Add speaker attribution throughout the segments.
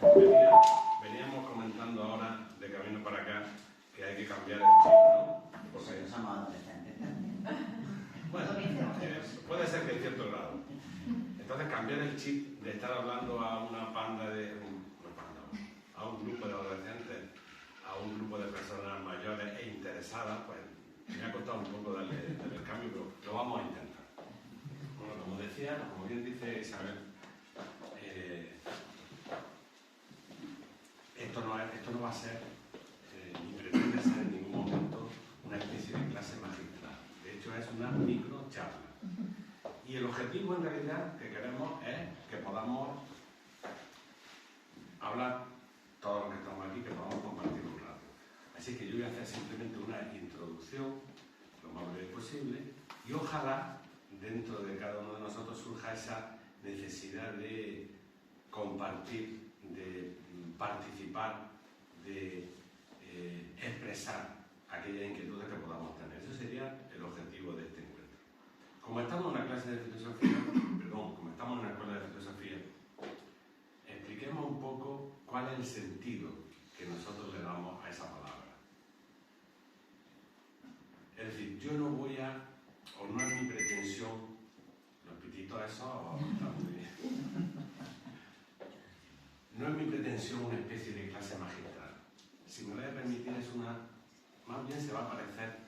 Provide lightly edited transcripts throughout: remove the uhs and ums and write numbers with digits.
Speaker 1: Veníamos comentando ahora, de camino para acá, que hay que cambiar el chip, ¿no?
Speaker 2: Porque somos adolescentes también.
Speaker 1: Bueno, puede ser que en cierto grado. Entonces, cambiar el chip de estar hablando a una panda de... a un grupo de adolescentes, a un grupo de personas mayores e interesadas, pues me ha costado un poco darle el cambio, pero lo vamos a intentar. Bueno, como decía, como bien dice Isabel, esto no va a ser, ni pretende ser en ningún momento, una especie de clase magistral. De hecho, es una micro charla. Y el objetivo, en realidad, que queremos es que podamos hablar, todos los que estamos aquí, que podamos compartir un rato. Así que yo voy a hacer simplemente una introducción, lo más breve posible, y ojalá, dentro de cada uno de nosotros, surja esa necesidad de compartir, de participar, de expresar aquellas inquietudes que podamos tener. Ese sería el objetivo de este encuentro. Como estamos en una clase de filosofía, como estamos en una escuela de filosofía, expliquemos un poco cuál es el sentido que nosotros le damos a esa palabra. Es decir, yo no voy a, o no es mi pretensión, los pititos esos están muy bien. No es mi pretensión una especie de clase magistral. Si me lo voy a permitir, es una, más bien se va a parecer,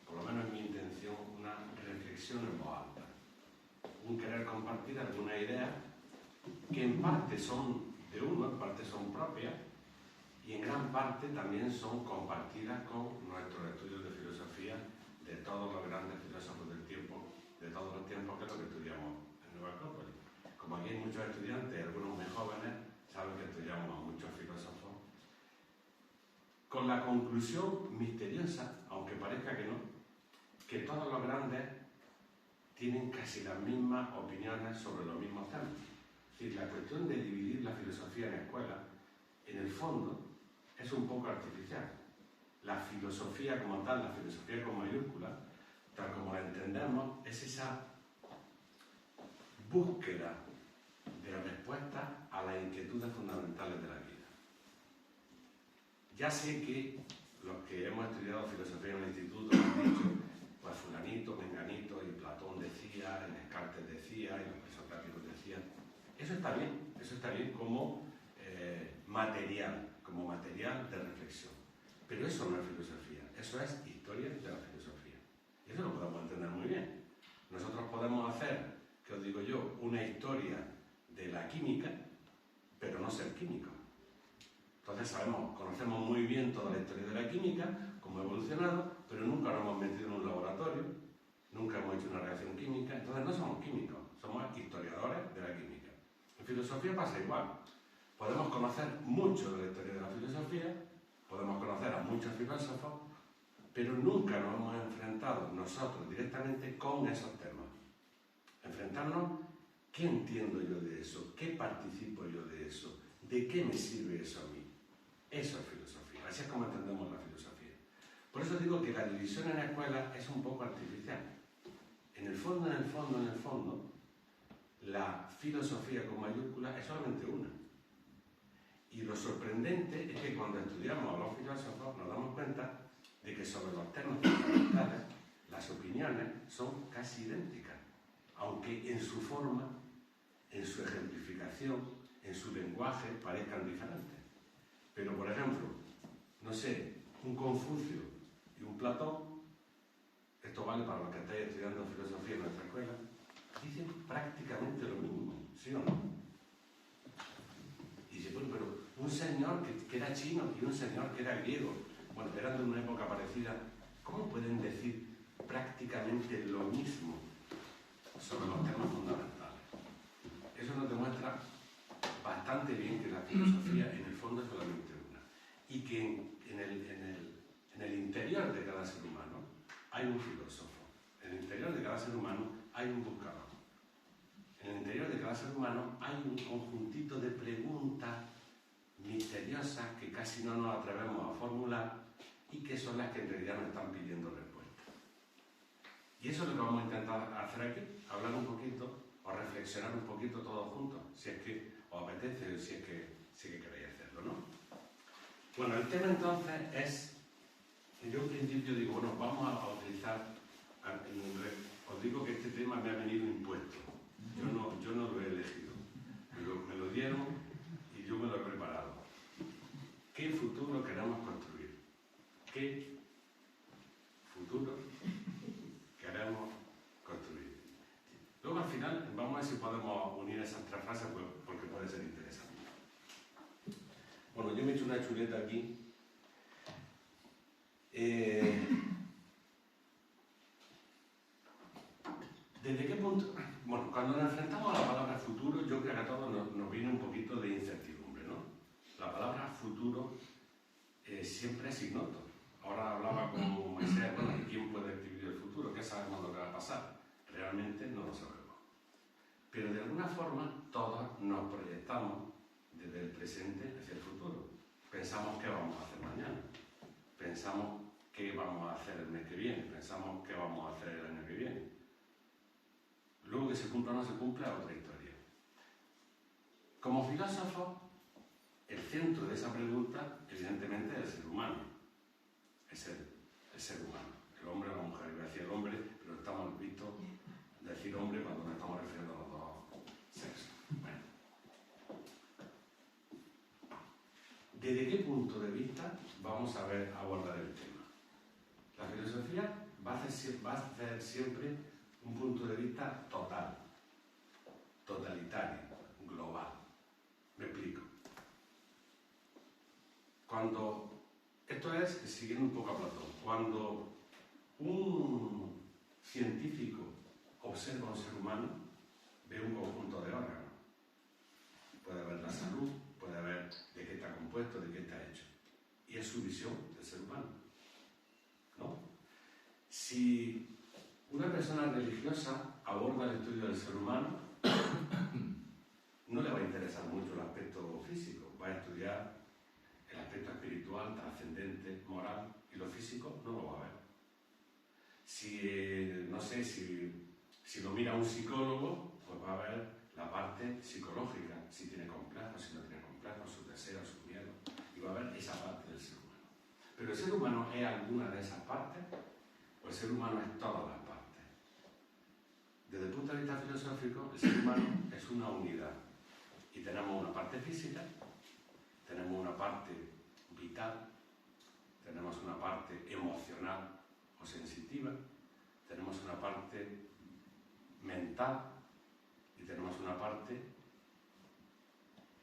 Speaker 1: por lo menos es mi intención, una reflexión en voz alta. Un querer compartir alguna idea que en parte son de uno, en parte son propias, y en gran parte también son compartidas con nuestros estudios de filosofía de todos los grandes filósofos del tiempo, de todos los tiempos, que es lo que estudiamos en Nueva Acrópolis. Como aquí hay muchos estudiantes, algunos muy jóvenes, saben que estudiamos a muchos filósofos, con la conclusión misteriosa, aunque parezca que no, que todos los grandes tienen casi las mismas opiniones sobre los mismos temas. Es decir, la cuestión de dividir la filosofía en escuelas, en el fondo, es un poco artificial. La filosofía como tal, la filosofía con mayúsculas, tal como la entendemos, es esa búsqueda de respuestas a las inquietudes fundamentales de la vida. Ya sé que los que hemos estudiado filosofía en el instituto han dicho, pues fulanito, menganito, y Platón decía, y Descartes decía, y los presocráticos decían. Eso está bien como material de reflexión. Pero eso no es filosofía, eso es historia de la filosofía. Y eso lo podemos entender muy bien. Nosotros podemos hacer, que os digo yo, una historia de la química, pero no ser químicos. Entonces conocemos muy bien toda la historia de la química, cómo ha evolucionado, pero nunca nos hemos metido en un laboratorio, nunca hemos hecho una reacción química, entonces no somos químicos, somos historiadores de la química. En filosofía pasa igual. Podemos conocer mucho de la historia de la filosofía, podemos conocer a muchos filósofos, pero nunca nos hemos enfrentado nosotros directamente con esos temas. Enfrentarnos, ¿qué entiendo yo de eso? ¿Qué participo yo de eso? ¿De qué me sirve eso a mí? Eso es filosofía, así es como entendemos la filosofía. Por eso digo que la división en la escuela es un poco artificial. En el fondo, la filosofía con mayúsculas es solamente una. Y lo sorprendente es que cuando estudiamos a los filósofos nos damos cuenta de que sobre los temas fundamentales las opiniones son casi idénticas, aunque en su forma, en su ejemplificación, en su lenguaje parezcan diferentes. Pero, por ejemplo, no sé, un Confucio y un Platón, esto vale para los que estáis estudiando filosofía en nuestra escuela, dicen prácticamente lo mismo, ¿sí o no? Y dice, bueno, pero un señor que era chino y un señor que era griego, bueno, eran de una época parecida, ¿cómo pueden decir prácticamente lo mismo sobre los temas fundamentales? Eso nos demuestra bastante bien que la filosofía en el fondo es solamente una. Y que en el interior de cada ser humano hay un filósofo. En el interior de cada ser humano hay un buscador. En el interior de cada ser humano hay un conjuntito de preguntas misteriosas que casi no nos atrevemos a formular y que son las que en realidad nos están pidiendo respuestas. Y eso es lo que vamos a intentar hacer aquí, hablar un poquito o reflexionar un poquito todos juntos, si es que os apetece, si es que sí que queréis hacerlo, ¿no? Bueno, el tema entonces es, yo en principio digo, bueno, vamos a utilizar, os digo que este tema me ha venido impuesto, yo no lo he elegido, me lo dieron y yo me lo he preparado. ¿Qué futuro queremos construir? ¿Qué futuro queremos construir? Luego al final vamos a ver si podemos unir esas tres frases porque puede ser interesante. Bueno, yo me he hecho una chuleta aquí. ¿Desde qué punto? Bueno, cuando nos enfrentamos a la palabra futuro, yo creo que a todos nos viene un poquito de incertidumbre, ¿no? La palabra futuro siempre es ignoto. Ahora hablaba con Moisés, bueno, ¿y quién puede escribir el futuro? ¿Qué sabemos lo que va a pasar? Realmente no lo sabemos. Pero de alguna forma todos nos proyectamos desde el presente hacia el futuro. Pensamos qué vamos a hacer mañana. Pensamos qué vamos a hacer el mes que viene. Pensamos qué vamos a hacer el año que viene. Luego que se cumpla o no se cumpla es otra historia. Como filósofo, el centro de esa pregunta, evidentemente, es el ser humano. Es el ser humano. El hombre o la mujer. Iba a decir el hombre, pero estamos vistos decir hombre cuando nos estamos refiriendo a los dos sexos. Bueno. ¿Desde qué punto de vista vamos a abordar el tema? La filosofía va a hacer siempre un punto de vista total, totalitario, global. Me explico. Esto es siguiendo un poco a Platón, cuando un científico observa a un ser humano, ve un conjunto de órganos. Puede ver la salud, puede ver de qué está compuesto, de qué está hecho. Y es su visión del ser humano, ¿no? Si una persona religiosa aborda el estudio del ser humano, no le va a interesar mucho el aspecto físico, va a estudiar el aspecto espiritual, trascendente, moral, y lo físico no lo va a ver. No sé, si lo mira un psicólogo, pues va a ver la parte psicológica, si tiene complejos, si no tiene complejos, sus deseos, sus miedos, y va a ver esa parte del ser humano. Pero ¿el ser humano es alguna de esas partes? ¿O el ser humano es todas las partes? Desde el punto de vista filosófico, el ser humano es una unidad. Y tenemos una parte física, tenemos una parte vital, tenemos una parte emocional o sensitiva, tenemos una parte mental y tenemos una parte,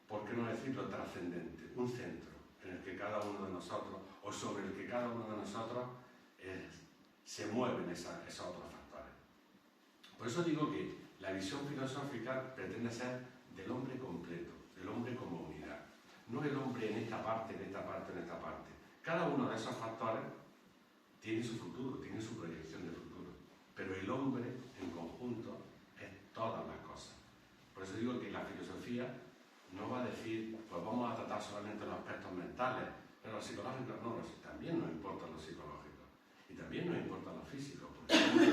Speaker 1: ¿por qué no decirlo, trascendente? Un centro en el que cada uno de nosotros, o sobre el que cada uno de nosotros se mueven esos otros factores. Por eso digo que la visión filosófica pretende ser del hombre completo, del hombre como unidad. No el hombre en esta parte, en esta parte, en esta parte. Cada uno de esos factores tiene su futuro, tiene su proyección de futuro. Pero el hombre en conjunto es todas las cosas. Por eso digo que la filosofía no va a decir, pues vamos a tratar solamente los aspectos mentales, pero los psicológicos no, también nos importan los psicológicos. Y también nos importan los físicos, porque el hombre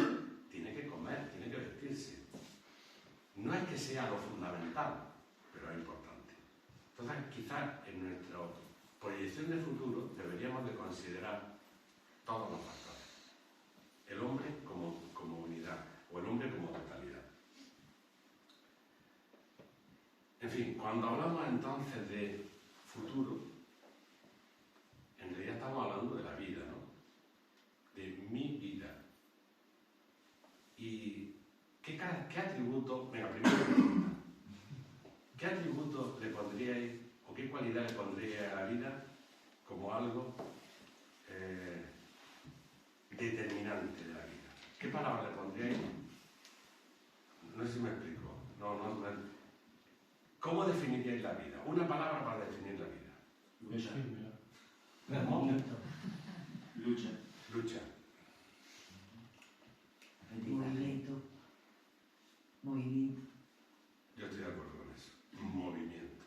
Speaker 1: tiene que comer, tiene que vestirse. No es que sea lo fundamental, pero es importante. Entonces, quizás en nuestra proyección de futuro deberíamos de considerar todos los factores. El hombre como unidad, o el hombre como totalidad. En fin, cuando hablamos entonces de futuro, en realidad estamos hablando de la vida, ¿no? De mi vida. ¿Y qué atributo? Venga, primera pregunta. ¿Qué atributo le pondríais, o qué cualidad le pondríais a la vida como algo determinante de la vida? ¿Qué palabra le pondríais? No sé si me explico. ¿Cómo definiríais la vida? Una palabra para definir la vida.
Speaker 3: Lucha.
Speaker 1: ¿Cómo?
Speaker 3: Lucha.
Speaker 1: Lucha.
Speaker 2: Movimiento. Movimiento.
Speaker 1: Yo estoy de acuerdo con eso. Movimiento.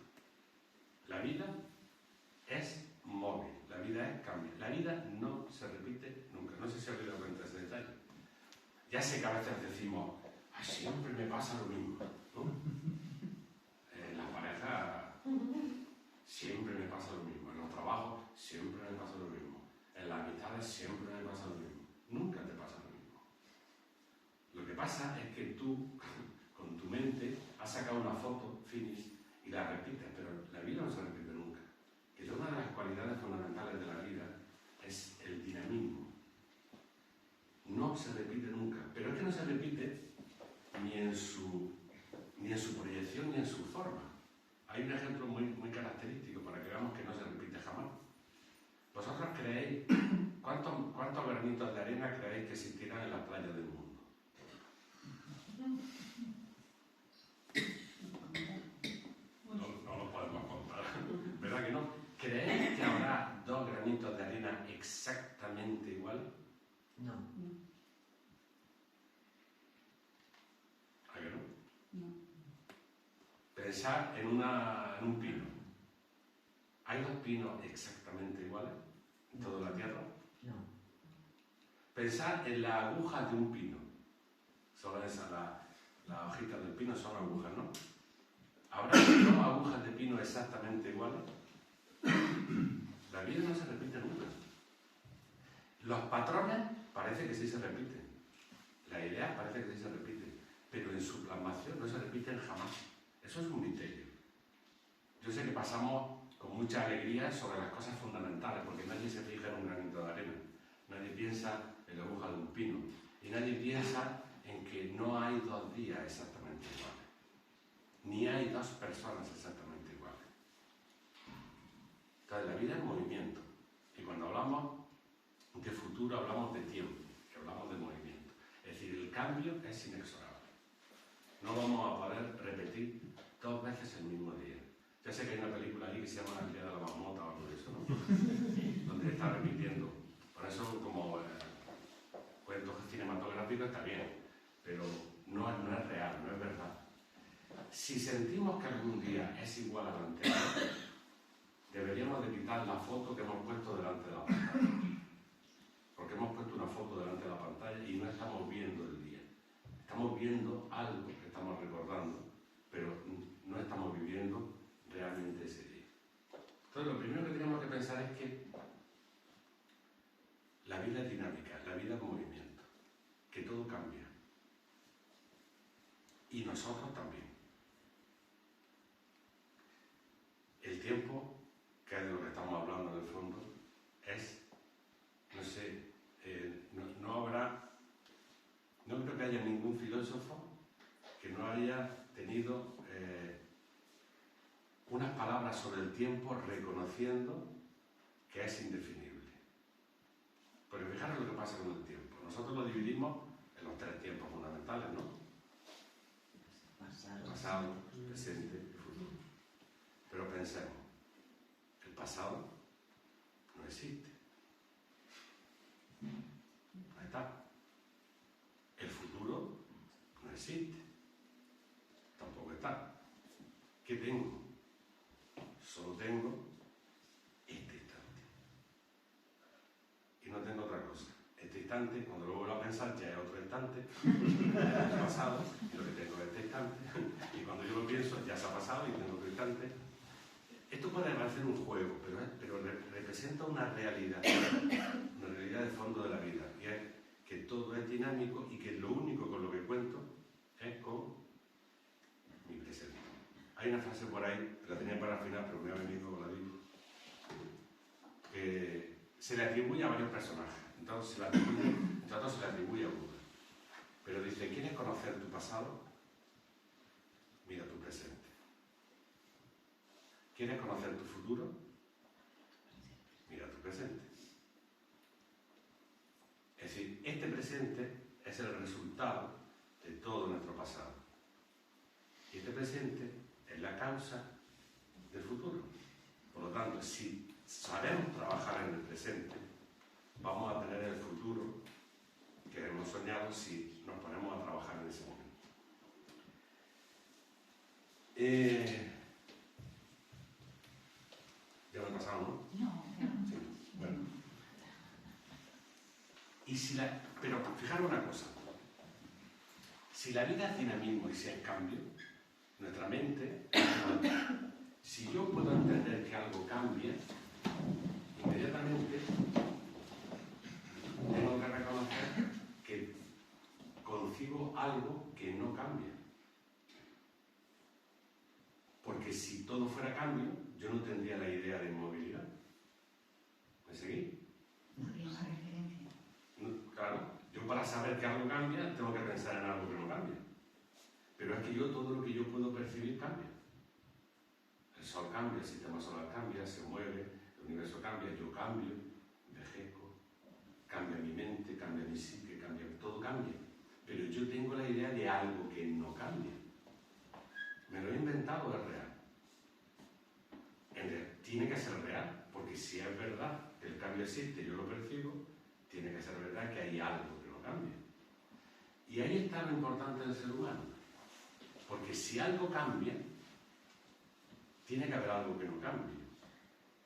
Speaker 1: La vida es móvil, la vida es cambio. La vida no se repite nunca. No sé si habéis dado cuenta de ese detalle. Ya sé que a veces decimos, siempre me pasa lo mismo, ¿no? Las parejas siempre me pasa lo mismo. En los trabajos siempre me pasa lo mismo. En las amistades siempre me pasa lo mismo. Nunca te pasa lo mismo. Lo que pasa es que tú, con tu mente, has sacado una foto, finish, y la repites, pero la vida no se repite nunca. Que una de las cualidades fundamentales de la vida es el dinamismo. No se repite nunca, pero es que no se repite ni en su proyección ni en su forma. Hay un ejemplo muy característico para que veamos que no se repite jamás. ¿Vosotros creéis cuántos granitos de arena creéis que existirán en las playas del mundo? No lo podemos contar, ¿verdad que no? ¿Creéis que habrá 2 granitos de arena exactamente iguales?
Speaker 2: No.
Speaker 1: ¿A que no? Pensar en un pino. ¿Hay 2 pinos exactamente iguales en toda la Tierra?
Speaker 2: No.
Speaker 1: Pensar en las agujas de un pino. Son esas, las hojitas del pino son agujas, ¿no? ¿Habrá 2 agujas de pino exactamente iguales? La vida no se repite nunca. Los patrones parece que sí se repiten. Las ideas parece que sí se repiten. Pero en su plasmación no se repiten jamás. Eso es un misterio. Yo sé que pasamos con mucha alegría sobre las cosas fundamentales, porque nadie se fija en un granito de arena. Nadie piensa en la aguja de un pino. Y nadie piensa en que no hay 2 días exactamente iguales. Ni hay 2 personas exactamente iguales. Entonces, la vida es movimiento. Y cuando hablamos de futuro, hablamos de tiempo, que hablamos de movimiento. Es decir, el cambio es inexorable. No vamos a poder repetir 2 veces el mismo día. Ya sé que hay una película ahí que se llama El día de la marmota o algo de eso, ¿no? Donde está repitiendo. Por eso, como cuentos cinematográficos está bien, pero no es real, no es verdad. Si sentimos que algún día es igual al anterior, deberíamos de quitar la foto que hemos puesto delante de la pantalla. Porque hemos puesto una foto delante de la pantalla y no estamos viendo el día. Estamos viendo algo que estamos recordando, pero no estamos viviendo realmente ese día. Entonces, lo primero que tenemos que pensar es que la vida es dinámica, la vida es movimiento, que todo cambia. Y nosotros también. El tiempo, que es de lo que estamos hablando en el fondo, es, no sé, no creo que haya ningún filósofo que no haya tenido unas palabras sobre el tiempo reconociendo que es indefinible. Porque fijaros lo que pasa con el tiempo. Nosotros lo dividimos en los 3 tiempos fundamentales, ¿no? Pasado, presente y futuro. Pero pensemos, el pasado no existe. Ahí está. El futuro no existe. Tampoco está. ¿Qué tengo? Solo tengo este instante. Y no tengo otra cosa. Este instante, cuando lo vuelvo a pensar, ya es otro instante. Ya ha pasado, y lo que tengo es este instante. Y cuando yo lo pienso, ya se ha pasado y tengo otro instante. Esto puede parecer un juego, pero representa una realidad de fondo de la vida. Y es que todo es dinámico y que lo único con lo que cuento es con mi presente. Hay una frase por ahí, la tenía para el final, pero me ha venido con la digo, que se le atribuye a varios personajes. Entonces se le atribuye a Buda. Pero dice, ¿quieres conocer tu pasado? Mira tu presente. ¿Quieres conocer tu futuro? Mira tu presente. Es decir, este presente es el resultado de todo nuestro pasado. Y este presente es la causa del futuro. Por lo tanto, si sabemos trabajar en el presente, vamos a tener el futuro que hemos soñado si nos ponemos a trabajar en ese momento. Ya me he pasado, ¿no?
Speaker 4: No.
Speaker 1: Sí, bueno. Pero fijaros una cosa. Si la vida es dinamismo y si es cambio, nuestra mente Si yo puedo entender que algo cambia, inmediatamente tengo que reconocer que concibo algo que no cambia. Porque si todo fuera cambio, yo no tendría la idea de inmovilidad. ¿Me seguís?
Speaker 2: No habría una referencia.
Speaker 1: Claro, yo para saber que algo cambia, tengo que pensar en algo que no cambia. Pero es que yo todo lo que yo puedo percibir cambia. El sol cambia, el sistema solar cambia, se mueve, el universo cambia, yo cambio, envejezco, cambia mi mente, cambia mi psique, cambia, todo cambia. Pero yo tengo la idea de algo que no cambia. Me lo he inventado, es real. Tiene que ser real, porque si es verdad que el cambio existe, yo lo percibo, tiene que ser verdad que hay algo que no cambia. Y ahí está lo importante del ser humano. Porque si algo cambia, tiene que haber algo que no cambie.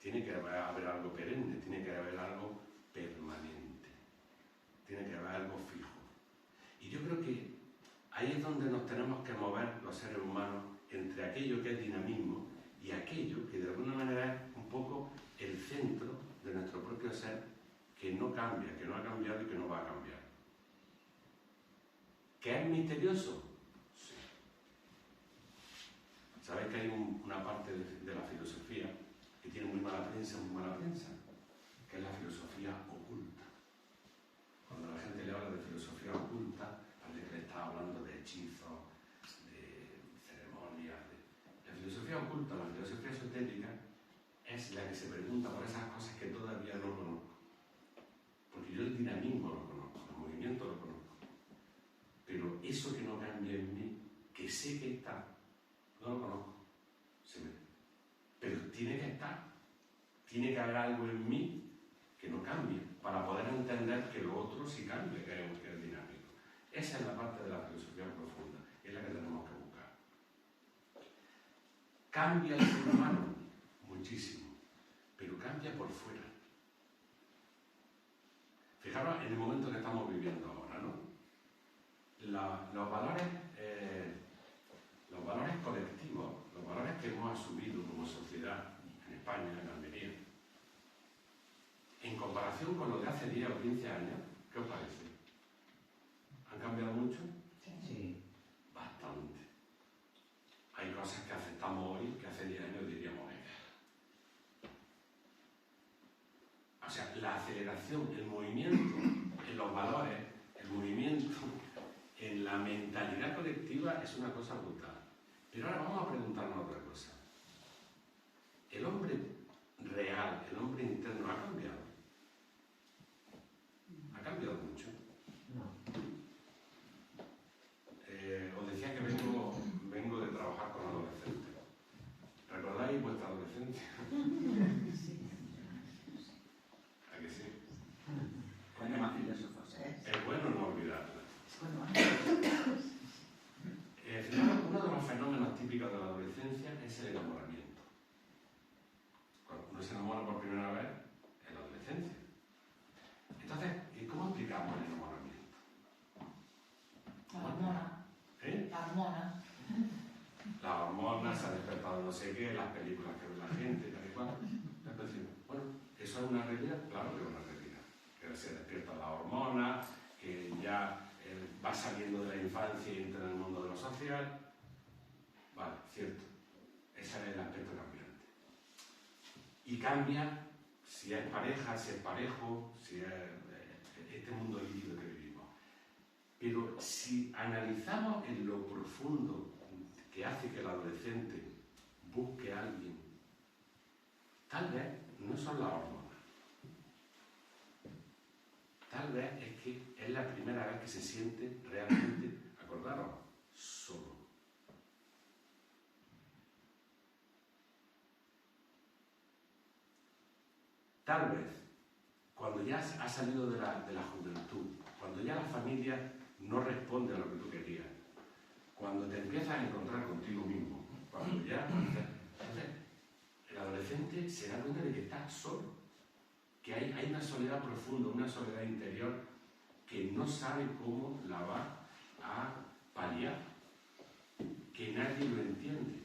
Speaker 1: Tiene que haber algo perenne, tiene que haber algo permanente. Tiene que haber algo fijo. Y yo creo que ahí es donde nos tenemos que mover los seres humanos entre aquello que es dinamismo y aquello que de alguna manera es un poco el centro de nuestro propio ser, que no cambia, que no ha cambiado y que no va a cambiar. ¿Que es misterioso? Sí. ¿Sabéis que hay una parte de la filosofía que tiene muy mala prensa, que es la filosofía oculta? Cuando la gente le habla de filosofía oculta, parece que le está hablando de hechizos, de ceremonias. La filosofía oculta, la filosofía esotérica, es la que se pregunta por esas cosas que todavía no conozco. Porque yo el dinamismo lo conozco, el movimiento lo conozco. Pero eso que no cambia en mí, que sé que está, no lo conozco. Pero tiene que estar. Tiene que haber algo en mí que no cambie, para poder entender que lo otro sí cambia, que es dinámico. Esa es la parte de la filosofía profunda, es la que tenemos que buscar. ¿Cambia el ser humano? Muchísimo, pero cambia por fuera. Fijaros en el momento que estamos viviendo ahora, ¿no? Los valores colectivos, los valores que hemos asumido como sociedad en España, en Almería, en comparación con lo de hace 10 o 15 años, ¿qué os parece? ¿Han cambiado mucho?
Speaker 2: Sí.
Speaker 1: Bastante. Hay cosas que aceptamos hoy que hace 10 años diríamos, venga. O sea, la aceleración, el movimiento en los valores, el movimiento en la mentalidad colectiva es una cosa brutal. Pero ahora vamos a preguntarnos otra cosa. ¿El hombre real, el hombre interno, ha cambiado? ¿Ha cambiado mucho?
Speaker 2: No.
Speaker 1: Os decía que vengo de trabajar con adolescentes. ¿Recordáis vuestra adolescencia?
Speaker 2: Sí.
Speaker 1: ¿A que sí?
Speaker 3: Cuando más filósofos,
Speaker 1: Es bueno no olvidarla.
Speaker 2: Es cuando más.
Speaker 1: Uno de los fenómenos típicos de la adolescencia es el enamoramiento. Cuando uno se enamora por primera vez, en la adolescencia. Entonces, ¿cómo explicamos el enamoramiento?
Speaker 4: La hormona.
Speaker 1: ¿Eh?
Speaker 4: La hormona.
Speaker 1: Las hormonas, se ha despertado no sé qué, las películas que ve la gente, tal y cual. Entonces decimos, bueno, ¿eso es una realidad? Claro que es una realidad. Que se despierta la hormona, que ya va saliendo de la infancia y entra en el mundo de lo social. Vale, cierto. Ese es el aspecto cambiante. Y cambia si es pareja, si es parejo, si es este mundo líquido que vivimos. Pero si analizamos en lo profundo que hace que el adolescente busque a alguien, tal vez no son las hormonas. Tal vez es que es la primera vez que se siente realmente, acordaros, solo. Tal vez, cuando ya has salido de la juventud, cuando ya la familia no responde a lo que tú querías, cuando te empiezas a encontrar contigo mismo, cuando ya... Entonces, el adolescente se da cuenta de que está solo, que hay una soledad profunda, una soledad interior que no sabe cómo la va a paliar, que nadie lo entiende,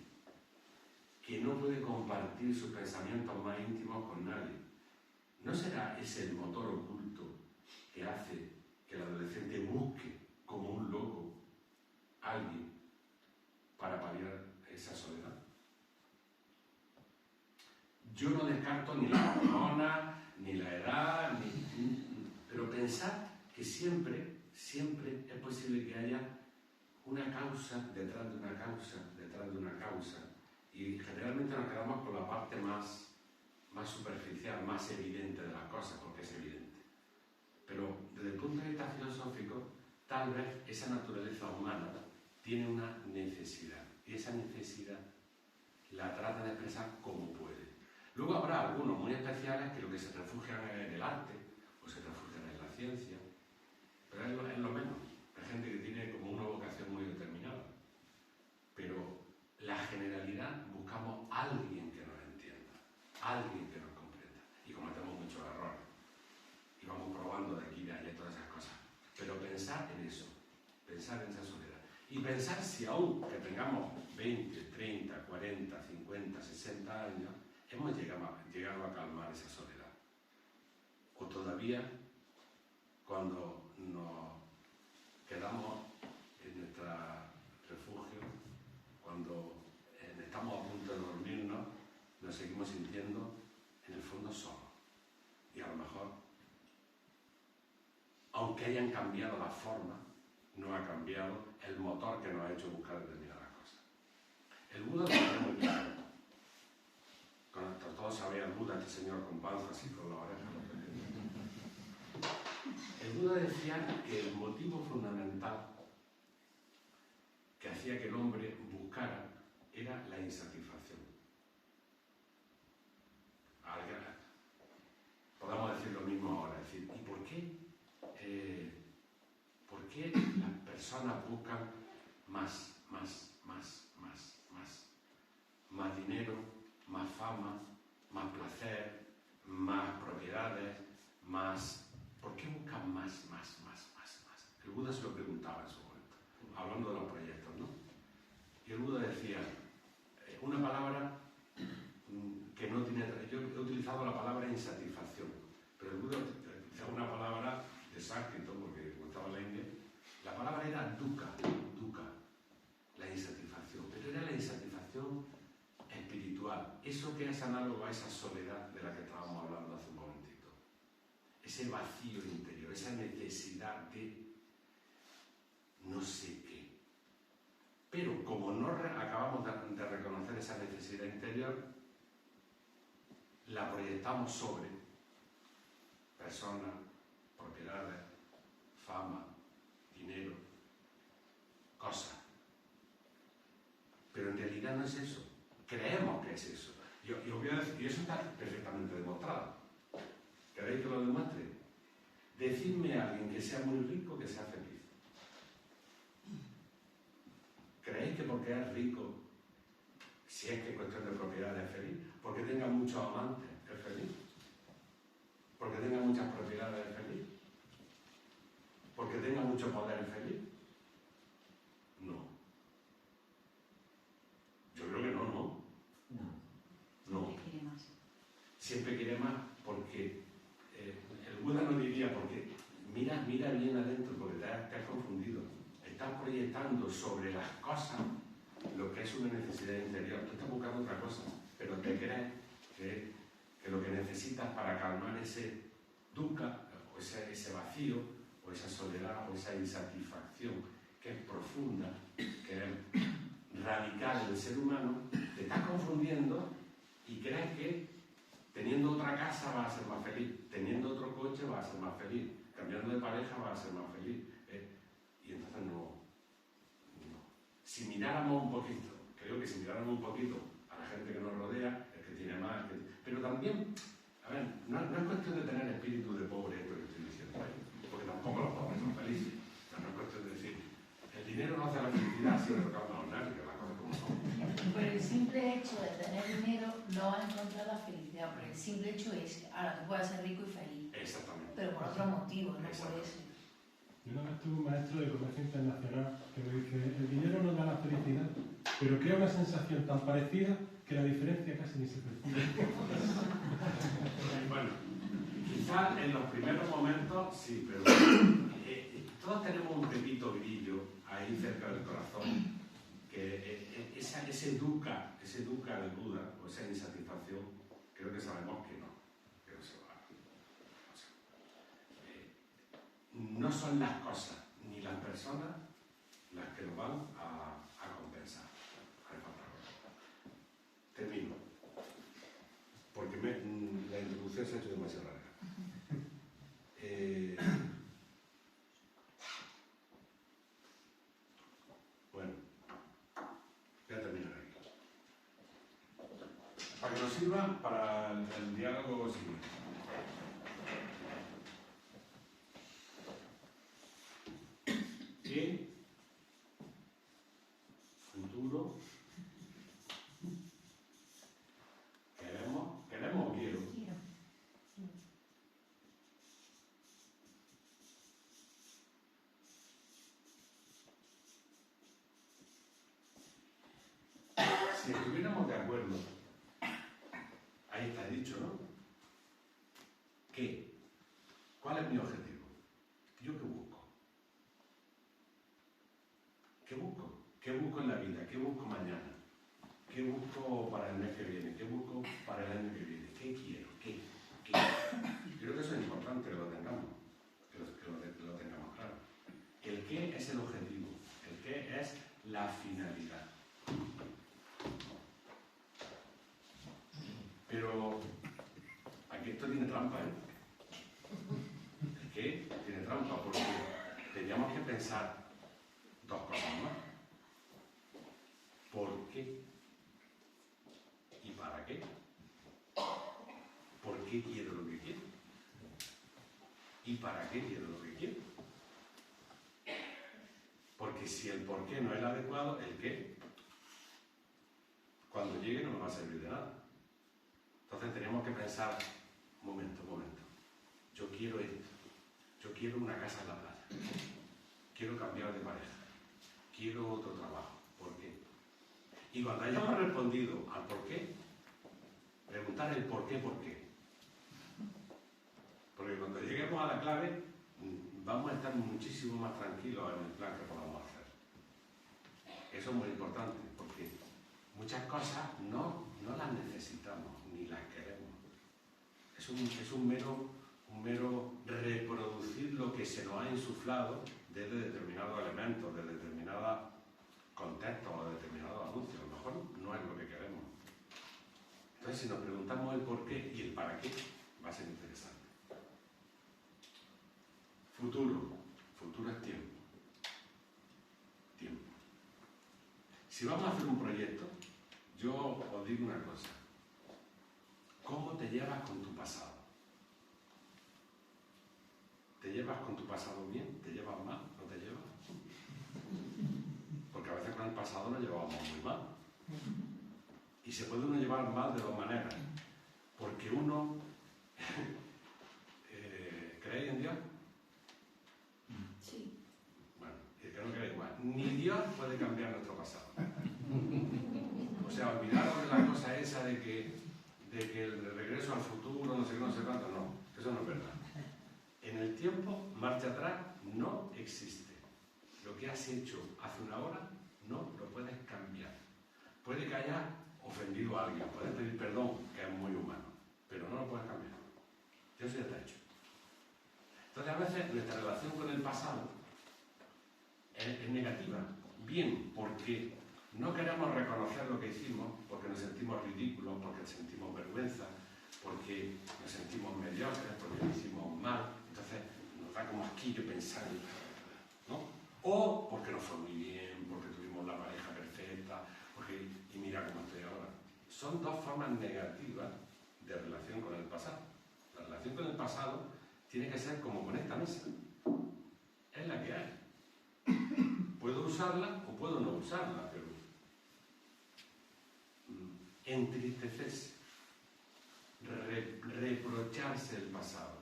Speaker 1: que no puede compartir sus pensamientos más íntimos con nadie. ¿No será ese el motor oculto que hace que el adolescente busque como un loco a alguien para paliar esa soledad? Yo no descarto ni la hormona, ni la edad, pero pensad que siempre es posible que haya una causa detrás de una causa, detrás de una causa, y generalmente nos quedamos con la parte más superficial, más evidente de las cosas, porque es evidente. Pero desde el punto de vista filosófico, tal vez esa naturaleza humana tiene una necesidad, y esa necesidad la trata de expresar como puede. Luego habrá algunos muy especiales que lo que se refugian es en el arte, o se refugian en la ciencia, pero es lo menos. Hay gente que tiene como una vocación muy determinada. Pero la generalidad buscamos a alguien que nos entienda, alguien que nos comprenda. Y cometemos muchos errores. Y vamos probando de aquí y de allá todas esas cosas. Pero pensar en eso, pensar en esa soledad. Y pensar si aún que tengamos 20, 30, 40, 50, 60 años, hemos llegado a calmar esa soledad. O todavía, cuando nos quedamos en nuestro refugio, cuando estamos a punto de dormirnos, nos seguimos sintiendo en el fondo solos. Y a lo mejor, aunque hayan cambiado la forma, no ha cambiado el motor que nos ha hecho buscar determinadas cosas. El Buda lo tenía muy claro. Todos sabéis al Buda, este señor con panzas y con las orejas. El Buda decía que el motivo fundamental que hacía que el hombre buscara era la insatisfacción. Podemos decir lo mismo ahora, es decir, ¿y por qué las personas buscan más dinero, más fama, más placer, más propiedades, más... ¿Por qué buscan más? El Buda se lo preguntaba en su momento, hablando de los proyectos, ¿no? Y el Buda decía, una palabra que no tiene... Yo he utilizado la palabra insatisfacción, pero el Buda utilizaba una palabra de sánscrito, porque estaba en la India. La palabra era dukkha, la insatisfacción, pero era la insatisfacción espiritual, eso que es análogo a esa soledad de la que estábamos hablando hace un momentito, ese vacío interior, esa necesidad de no sé qué. Pero como no acabamos de reconocer esa necesidad interior, la proyectamos sobre personas, propiedades, fama, dinero, cosas. Pero en realidad no es eso. Creemos que es eso. Y os voy a decir, y eso está perfectamente demostrado. ¿Queréis que lo demuestre? Decidme a alguien que sea muy rico que sea feliz. ¿Creéis que porque es rico, si es que es cuestión de propiedad, es feliz? ¿Porque tenga muchos amantes, es feliz? ¿Porque tenga muchas propiedades, es feliz? ¿Porque tenga mucho poder, es feliz? No. Yo creo que no.
Speaker 4: Quiere más.
Speaker 1: Siempre quiere más porque el Buda no diría, porque mira bien adentro, porque te has confundido. Estás proyectando sobre las cosas lo que es una necesidad interior. Tú estás buscando otra cosa, pero te crees que lo que necesitas para calmar ese dukkha, o ese vacío, o esa soledad, o esa insatisfacción que es profunda, que es radical del ser humano, te estás confundiendo y crees que teniendo otra casa vas a ser más feliz, teniendo otro coche vas a ser más feliz, cambiando de pareja vas a ser más feliz. Y entonces no. Si miráramos un poquito, creo que si miráramos un poquito a la gente que nos rodea, es que tiene más, pero también, a ver, no es cuestión de tener espíritu de pobre, esto que estoy diciendo ahí, porque tampoco los pobres son felices. O sea, no es cuestión de decir, el dinero no hace la felicidad, si lo tocamos a los nervios, las cosas como son.
Speaker 4: Por el simple hecho de tener dinero no va a encontrar la felicidad, por el simple hecho es que ahora tú puedes ser rico y feliz.
Speaker 1: Exactamente.
Speaker 4: Pero por otro motivo, no por ese.
Speaker 5: Yo una vez tuve un maestro de comercio internacional que me dice, el dinero no da la felicidad, pero crea una sensación tan parecida que la diferencia casi ni se percibe.
Speaker 1: Bueno, quizás en los primeros momentos sí, pero todos tenemos un pepito grillo ahí cerca del corazón, que ese duca de duda o esa insatisfacción, creo que sabemos que no se va. No son las cosas ni las personas las que nos van a compensar. Termino, porque la introducción se ha hecho demasiado larga. Bueno, voy a terminar aquí. Para que nos sirva para el diálogo siguiente. ¿Qué futuro queremos o quiero?
Speaker 4: Quiero.
Speaker 1: Si estuviéramos de acuerdo, ahí está dicho, ¿no? ¿Qué? ¿Cuál es mi objetivo? ¿Yo qué busco? ¿Qué busco? ¿Qué busco en la vida? ¿Qué busco mañana? ¿Qué busco para el mes que viene? ¿Qué busco para el año que viene? ¿Qué quiero? ¿Qué? Creo que eso es importante que lo tengamos, que lo tengamos claro. El qué es el objetivo, el qué es la finalidad. Pero aquí esto tiene trampa, ¿eh? El qué tiene trampa porque teníamos que pensar dos cosas más. ¿Por qué? ¿Y para qué? ¿Por qué quiero lo que quiero? ¿Y para qué quiero lo que quiero? Porque si el por qué no es el adecuado, el qué, cuando llegue no nos va a servir de nada. Entonces tenemos que pensar, un momento, yo quiero esto, yo quiero una casa en la playa, quiero cambiar de pareja, quiero otro trabajo, ¿por qué? Y cuando hayamos respondido al por qué, preguntar el por qué. Porque cuando lleguemos a la clave, vamos a estar muchísimo más tranquilos en el plan que podamos hacer. Eso es muy importante, porque muchas cosas no las necesitamos, ni las queremos. Es un mero reproducir lo que se nos ha insuflado desde determinados elementos, de determinados contextos o de determinados anuncios. A lo mejor no es lo que queremos. Entonces, si nos preguntamos el por qué y el para qué, va a ser interesante. Futuro es tiempo. Si vamos a hacer un proyecto, yo os digo una cosa. ¿Cómo te llevas con tu pasado? ¿Te llevas con tu pasado bien? ¿Te llevas mal? ¿No te llevas? Porque a veces con el pasado nos llevábamos muy mal. Y se puede uno llevar mal de dos maneras. Porque uno ¿creéis en Dios?
Speaker 4: Sí.
Speaker 1: Bueno, y el que no cree igual. Ni Dios puede cambiar nuestro pasado. O sea, olvidaros de la cosa esa de que el regreso al futuro, no sé qué, no sé cuánto, no. Eso no es verdad. En el tiempo, marcha atrás no existe. Lo que has hecho hace una hora no lo puedes cambiar. Puede que hayas ofendido a alguien, puedes pedir perdón, que es muy humano, pero no lo puedes cambiar. Eso ya está hecho. Entonces, a veces nuestra relación con el pasado es negativa. Bien, porque no queremos reconocer lo que hicimos, porque nos sentimos ridículos, porque sentimos vergüenza, porque nos sentimos mediocres, porque lo hicimos mal. Entonces, nos da como asquillo pensar, ¿no? O porque nos fue muy bien, porque tuvimos la pareja perfecta, y mira cómo estoy ahora. Son dos formas negativas de relación con el pasado. La relación con el pasado tiene que ser como con esta mesa. Es la que hay. Puedo usarla o puedo no usarla, pero entristecerse, reprocharse el pasado,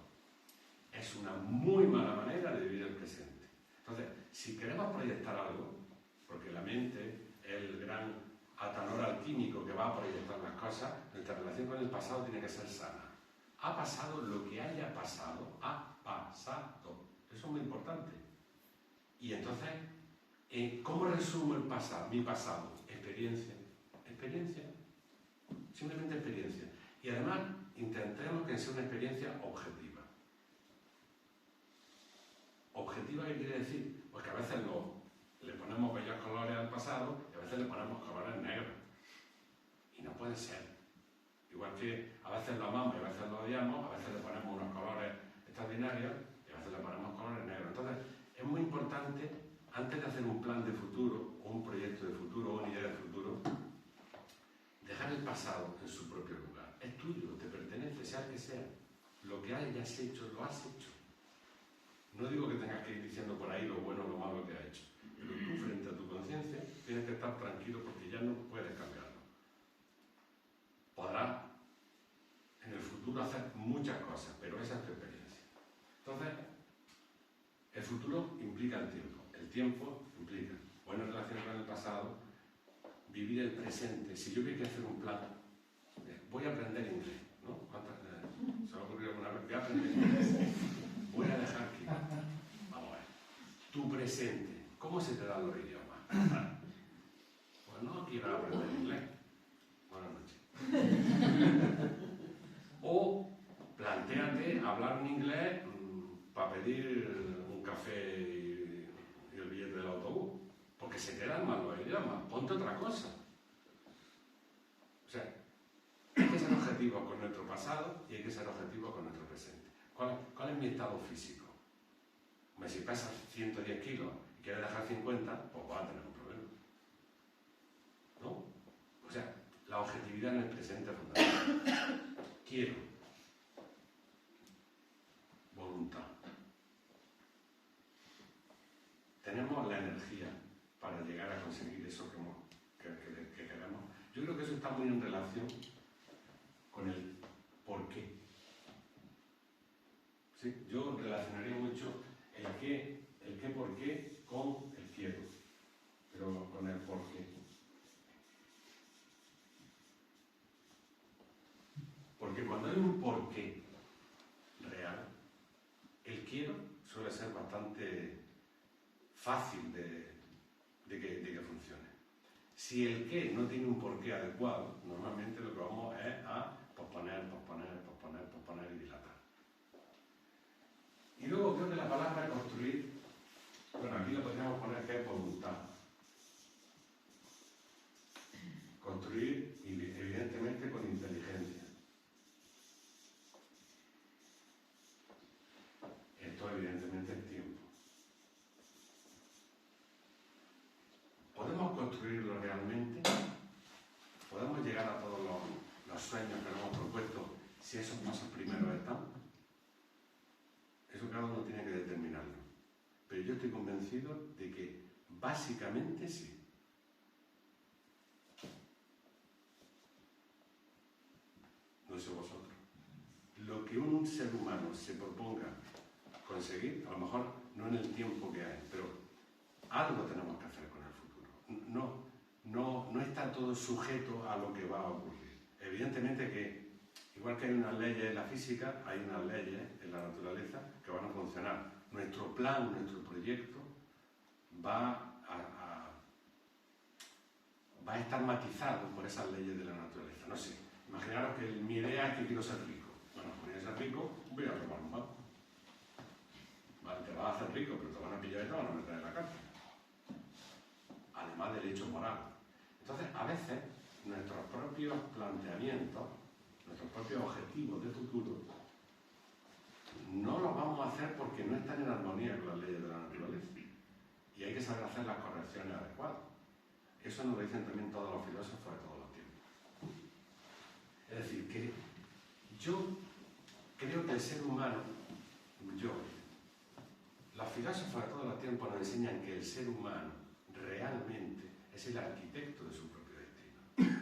Speaker 1: es una muy mala manera de vivir el presente. Entonces, si queremos proyectar algo, porque la mente es el gran químico que va a proyectar las cosas, nuestra relación con el pasado tiene que ser sana. Ha pasado lo que haya pasado, ha pasado. Eso es muy importante. Y entonces, ¿cómo resumo el pasado? Mi pasado. Experiencia. Experiencia. Simplemente experiencia. Y además, intentemos que sea una experiencia objetiva. ¿Objetiva qué quiere decir? Pues que a veces le ponemos bellos colores al pasado y a veces le ponemos colores negros. Y no puede ser. Igual que a veces lo amamos y a veces lo odiamos, a veces le ponemos unos colores extraordinarios y a veces le ponemos colores negros. Entonces, es muy importante, antes de hacer un plan de futuro, o un proyecto de futuro, o una idea de futuro, dejar el pasado en su propio lugar. Es tuyo, te pertenece, sea el que sea. Lo que hayas hecho, lo has hecho. No digo que tengas que ir diciendo por ahí lo bueno o lo malo que has hecho, pero tú, frente a tu conciencia, tienes que estar tranquilo porque ya no puedes cambiarlo. Podrás en el futuro hacer muchas cosas, pero esa es tu experiencia. Entonces, el futuro implica el tiempo. El tiempo implica buenas relaciones con el pasado, vivir el presente. Si yo quiero hacer un plan, voy a aprender inglés, ¿no? ¿Se me ha ocurrido alguna vez? Voy a aprender inglés. Voy a dejar que... Vamos a ver. Tu presente. ¿Cómo se te dan los idiomas? Pues no quiero aprender inglés. Buenas noches. O plantéate hablar un inglés para pedir un café y el billete del autobús. Porque se te dan mal los idiomas. Ponte otra cosa. O sea, hay que ser objetivos con nuestro pasado y hay que ser objetivos con nuestro presente. ¿Cuál es mi estado físico? Hombre, si pesas 110 kilos y quieres dejar 50, pues vas a tener un problema. ¿No? O sea, la objetividad en el presente es fundamental. Quiero. Voluntad. Tenemos la energía para llegar a conseguir eso que queremos. Yo creo que eso está muy en relación con el por qué. ¿Sí? Yo relacionaría mucho el qué, por qué con el quiero, pero con el por qué. Porque cuando hay un por qué real, el quiero suele ser bastante fácil de que funcione. Si el qué no tiene un porqué adecuado, normalmente lo que vamos es a posponer y dilatar. Y luego creo que la palabra construir, bueno, aquí lo podríamos poner que es voluntad. Construir, evidentemente, con inteligencia. Esto, evidentemente, es tiempo. ¿Podemos construirlo realmente? ¿Podemos llegar a todos los sueños que nos hemos propuesto si esos pasos primeros están? Eso cada uno tiene que determinarlo. Pero yo estoy convencido de que básicamente sí. No sé vosotros. Lo que un ser humano se proponga conseguir, a lo mejor no en el tiempo que hay, pero algo tenemos que hacer con el futuro. No está todo sujeto a lo que va a ocurrir. Evidentemente que, igual que hay unas leyes en la física, hay unas leyes en la naturaleza que van a funcionar. Nuestro plan, nuestro proyecto va a estar matizado por esas leyes de la naturaleza. No sé, imaginaros que mi idea es que quiero ser rico. Bueno, como voy a ser rico, voy a robar un banco. Vale, te vas a hacer rico, pero te van a pillar y te van a meter en la cárcel. Además del hecho moral. Entonces, a veces, nuestros propios planteamientos, nuestros propios objetivos de futuro, no los vamos a hacer porque no están en armonía con las leyes de la naturaleza. Y hay que saber hacer las correcciones adecuadas. Eso nos lo dicen también todos los filósofos de todos los tiempos. Es decir, que yo creo que el ser humano, los filósofos de todos los tiempos nos enseñan que el ser humano realmente es el arquitecto de su propio destino.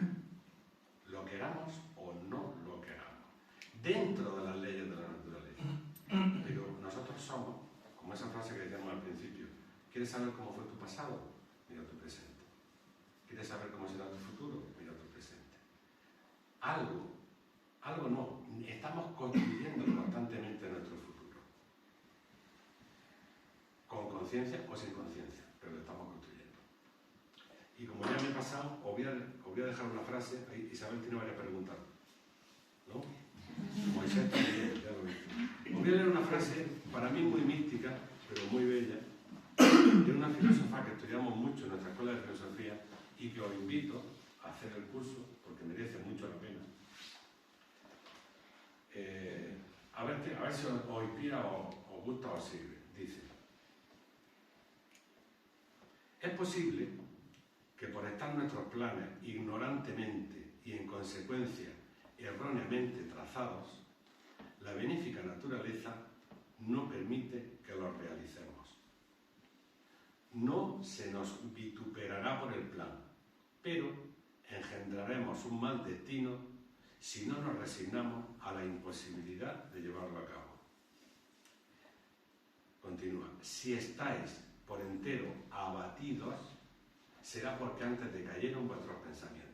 Speaker 1: Lo queramos o no lo queramos. Dentro de las leyes de la naturaleza. Pero nosotros somos, como esa frase que decíamos al principio, ¿quieres saber cómo fue tu pasado? Mira tu presente. ¿Quieres saber cómo será tu futuro? Mira tu presente. algo no, estamos construyendo constantemente nuestro futuro. Con conciencia o sin conciencia, pero lo estamos construyendo. Y como ya me he pasado, os voy a dejar una frase, ahí Isabel tiene varias preguntas, ¿no? Moisés también, ya lo he visto. Os voy a leer una frase, para mí muy mística, pero muy bella, de una filósofa que estudiamos mucho en nuestra escuela de filosofía y que os invito a hacer el curso, porque merece mucho la pena. A ver si os inspira, os gusta o os sirve. Dice: es posible que por estar nuestros planes ignorantemente y en consecuencia erróneamente trazados, la benéfica naturaleza no permite que los realicemos. No se nos vituperará por el plan, pero engendraremos un mal destino si no nos resignamos a la imposibilidad de llevarlo a cabo. Continúa: si estáis por entero abatidos, será porque antes decayeron vuestros pensamientos.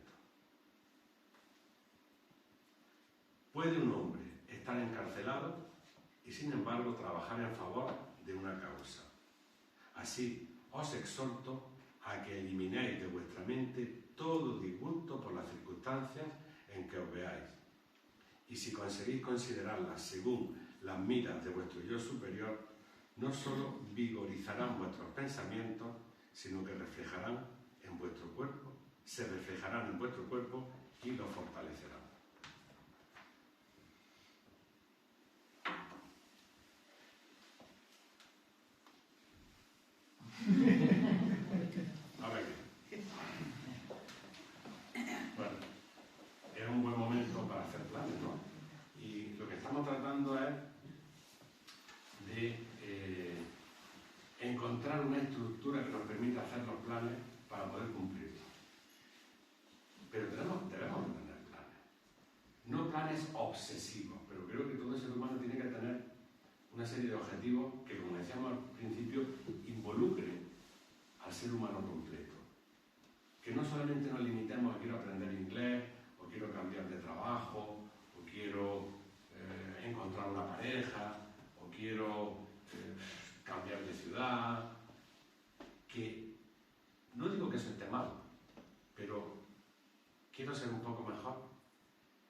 Speaker 1: ¿Puede un hombre estar encarcelado y sin embargo trabajar en favor de una causa? Así, os exhorto a que eliminéis de vuestra mente todo disgusto por las circunstancias en que os veáis. Y si conseguís considerarlas según las miras de vuestro yo superior, no solo vigorizarán vuestros pensamientos, sino que se reflejarán en vuestro cuerpo y lo fortalecerán. Ahora qué. Bueno, es un buen momento para hacer planes, ¿no? Y lo que estamos tratando es de encontrar una estructura que nos permita hacer los planes para poder cumplirlos. Pero debemos tener planes. No planes obsesivos, pero creo que todo ser humano tiene que tener una serie de objetivos que, como decíamos al principio, involucren al ser humano completo. Que no solamente nos limitemos a quiero aprender inglés, o quiero cambiar de trabajo, o quiero encontrar una pareja, o quiero cambiar de ciudad, que no digo que eso esté mal, pero quiero ser un poco mejor,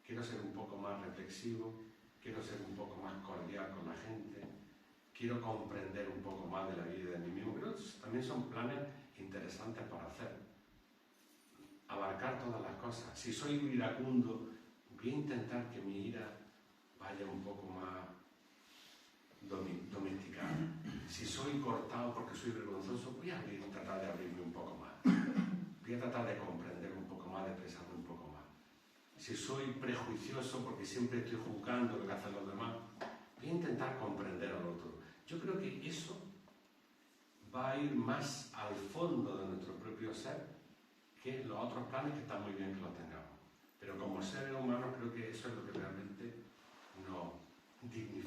Speaker 1: quiero ser un poco más reflexivo, quiero ser un poco más cordial con la gente, quiero comprender un poco más de la vida de mí mismo. Pero también son planes interesantes para hacer. Abarcar todas las cosas. Si soy iracundo, voy a intentar que mi ira vaya un poco más domesticada. Si soy cortado porque soy vergonzoso, voy a tratar de abrirme un poco más. Voy a tratar de comprender un poco más, de expresarme un poco más. Si soy prejuicioso porque siempre estoy juzgando lo que hacen los demás, voy a intentar comprender al otro. Yo creo que eso va a ir más al fondo de nuestro propio ser que los otros planes, que están muy bien que los tengamos. Pero como seres humanos creo que eso es lo que realmente nos dignifica.